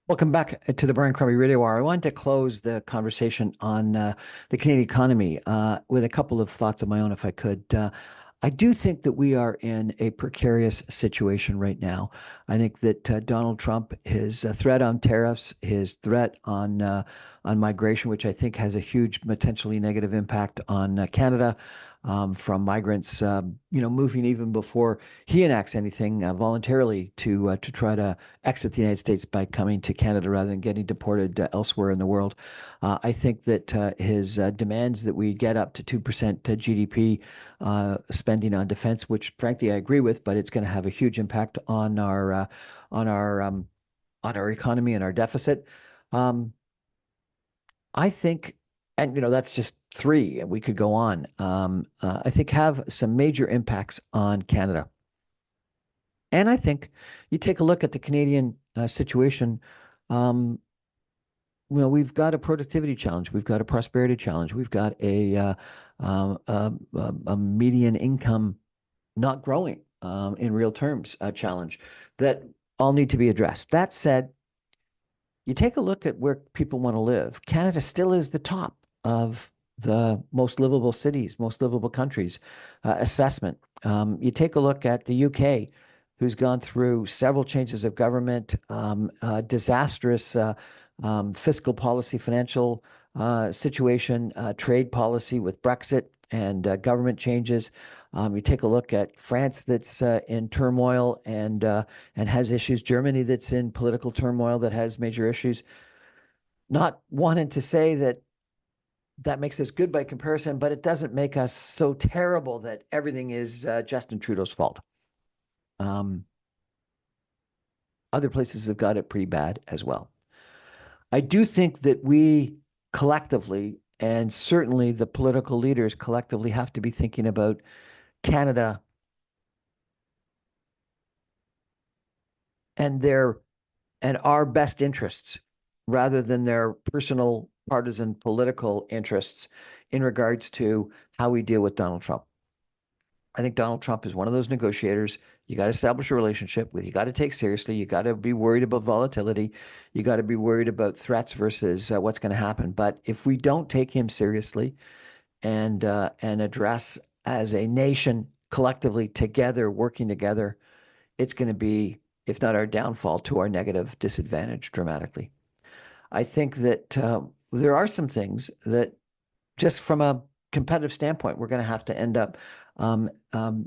Welcome back to the Brian Crombie Radio Hour. I wanted to close the conversation on the Canadian economy with a couple of thoughts of my own, if I could. I do think that we are in a precarious situation right now. I think that Donald Trump, his threat on tariffs, his threat on migration, which I think has a huge potentially negative impact on Canada, from migrants, moving even before he enacts anything voluntarily to try to exit the United States by coming to Canada rather than getting deported elsewhere in the world. I think that his demands that we get up to 2% GDP spending on defense, which frankly I agree with, but it's going to have a huge impact on our on our economy and our deficit. Um, I think, and that's just three, and we could go on. I think have some major impacts on Canada. And I think you take a look at the Canadian situation. Um, we've got a productivity challenge, we've got a prosperity challenge, we've got a median income not growing in real terms challenge that all need to be addressed. That said, you take a look at where people want to live. Canada still is the top of the most livable cities, most livable countries assessment. You take a look at the UK, who's gone through several changes of government, disastrous fiscal policy, financial situation, trade policy with Brexit and government changes. You take a look at France, that's in turmoil and has issues. Germany, that's in political turmoil, that has major issues. Not wanting to say that that makes us good by comparison, but it doesn't make us so terrible that everything is Justin Trudeau's fault. Um, Other places have got it pretty bad as well. I do think that we collectively, and certainly the political leaders collectively, have to be thinking about Canada and their and our best interests rather than their personal partisan political interests in regards to how we deal with Donald Trump. I think Donald Trump is one of those negotiators you got to establish a relationship with. You got to take seriously. You got to be worried about volatility. You got to be worried about threats versus what's going to happen. But if we don't take him seriously and address as a nation collectively together, working together, it's going to be, if not our downfall, to our negative disadvantage dramatically. I think that there are some things that, just from a competitive standpoint, we're going to have to end up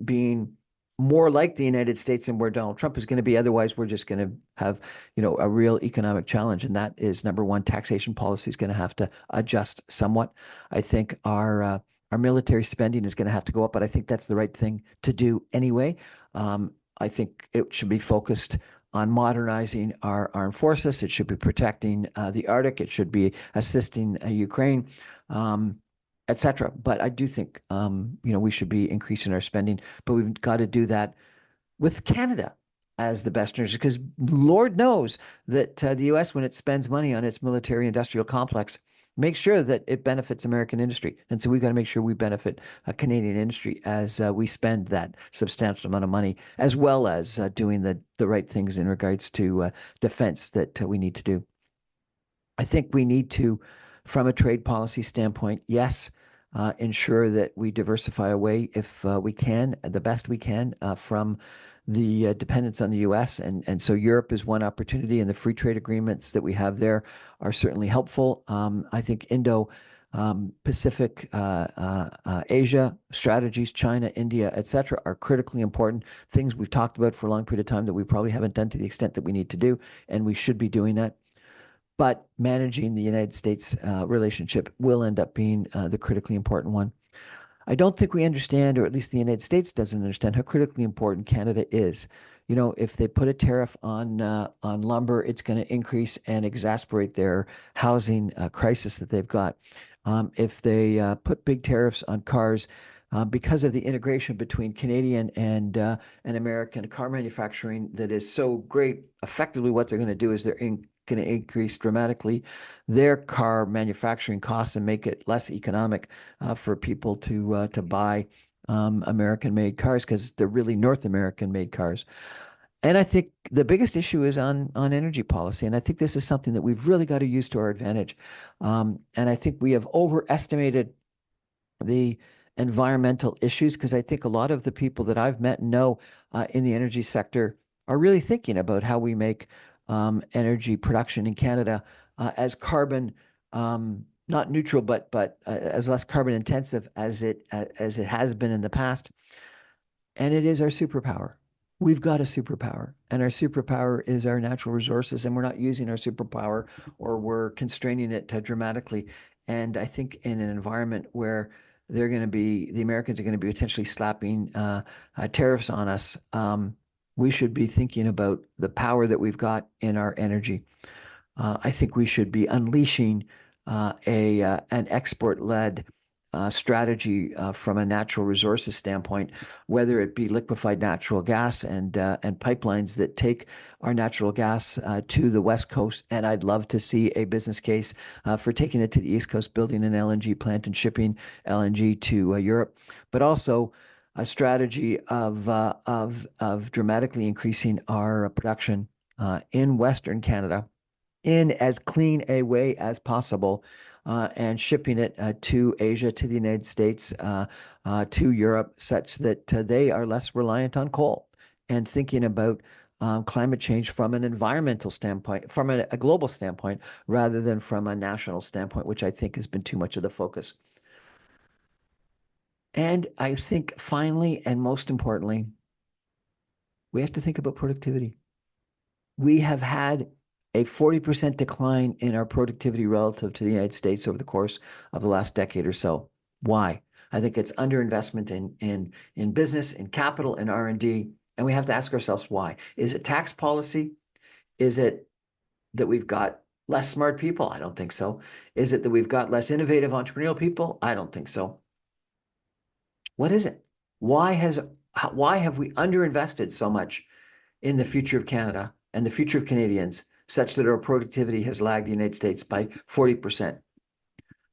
being more like the United States than where Donald Trump is going to be. Otherwise, we're just going to have, a real economic challenge. And that is, number one, taxation policy is going to have to adjust somewhat. I think our military spending is going to have to go up, but I think that's the right thing to do anyway. I think it should be focused on modernizing our armed forces. It should be protecting the Arctic. It should be assisting Ukraine, etc. But I do think, we should be increasing our spending, but we've got to do that with Canada as the best interest, because Lord knows that the U.S., when it spends money on its military industrial complex, make sure that it benefits American industry. And so we've got to make sure we benefit Canadian industry as we spend that substantial amount of money, as well as doing the right things in regards to defense that we need to do. I think we need to, from a trade policy standpoint, yes, ensure that we diversify away if we can, the best we can, from the dependence on the U.S. And so Europe is one opportunity, and the free trade agreements that we have there are certainly helpful. I think Pacific, Asia strategies, China, India, etc., are critically important things we've talked about for a long period of time that we probably haven't done to the extent that we need to do, and we should be doing that. But managing the United States relationship will end up being the critically important one. I don't think we understand, or at least the United States doesn't understand, how critically important Canada is. If they put a tariff on lumber, it's going to increase and exacerbate their housing crisis that they've got. If they put big tariffs on cars, because of the integration between Canadian and American car manufacturing that is so great, effectively what they're going to do is they're going to increase dramatically their car manufacturing costs and make it less economic for people to buy American-made cars, because they're really North American-made cars. And I think the biggest issue is on energy policy. And I think this is something that we've really got to use to our advantage. And I think we have overestimated the environmental issues, because I think a lot of the people that I've met and know in the energy sector are really thinking about how we make energy production in Canada as carbon not neutral, but as less carbon intensive as it has been in the past. And it is our superpower. We've got a superpower, and our superpower is our natural resources, and we're not using our superpower, or we're constraining it dramatically. And I think in an environment where the Americans are going to be potentially slapping tariffs on us, we should be thinking about the power that we've got in our energy. I think we should be unleashing an export-led strategy from a natural resources standpoint, whether it be liquefied natural gas and pipelines that take our natural gas to the West Coast. And I'd love to see a business case for taking it to the East Coast, building an LNG plant and shipping LNG to Europe, but also a strategy of dramatically increasing our production in Western Canada in as clean a way as possible, and shipping it to Asia, to the United States, to Europe, such that they are less reliant on coal, and thinking about climate change from an environmental standpoint, from a global standpoint, rather than from a national standpoint, which I think has been too much of the focus. And I think finally, and most importantly, we have to think about productivity. We have had a 40% decline in our productivity relative to the United States over the course of the last decade or so. Why? I think it's underinvestment in business, in capital, in R&D, and we have to ask ourselves why. Is it tax policy? Is it that we've got less smart people? I don't think so. Is it that we've got less innovative entrepreneurial people? I don't think so. What is it? Why have we underinvested so much in the future of Canada and the future of Canadians, such that our productivity has lagged the United States by 40%?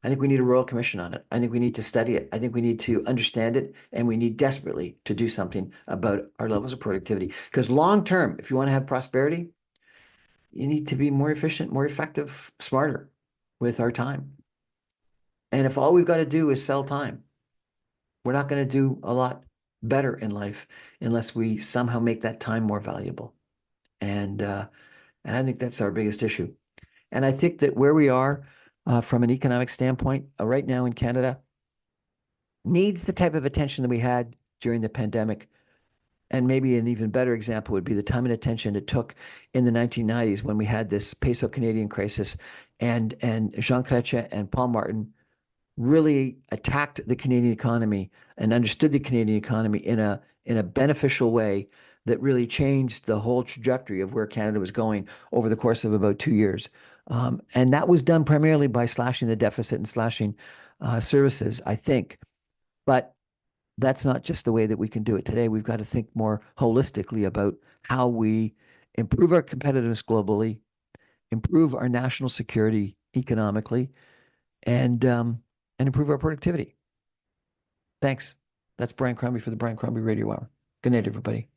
I think we need a royal commission on it. I think we need to study it. I think we need to understand it, and we need desperately to do something about our levels of productivity. Because long term, if you want to have prosperity, you need to be more efficient, more effective, smarter with our time. And if all we've got to do is sell time, we're not going to do a lot better in life unless we somehow make that time more valuable. And I think that's our biggest issue. And I think that where we are from an economic standpoint right now in Canada needs the type of attention that we had during the pandemic. And maybe an even better example would be the time and attention it took in the 1990s when we had this peso Canadian crisis, and Jean Chrétien and Paul Martin really attacked the Canadian economy and understood the Canadian economy in a beneficial way that really changed the whole trajectory of where Canada was going over the course of about 2 years. And that was done primarily by slashing the deficit and slashing services, I think. But that's not just the way that we can do it today. We've got to think more holistically about how we improve our competitiveness globally, improve our national security economically, and improve our productivity. Thanks. That's Brian Crombie for the Brian Crombie Radio Hour. Good night, everybody.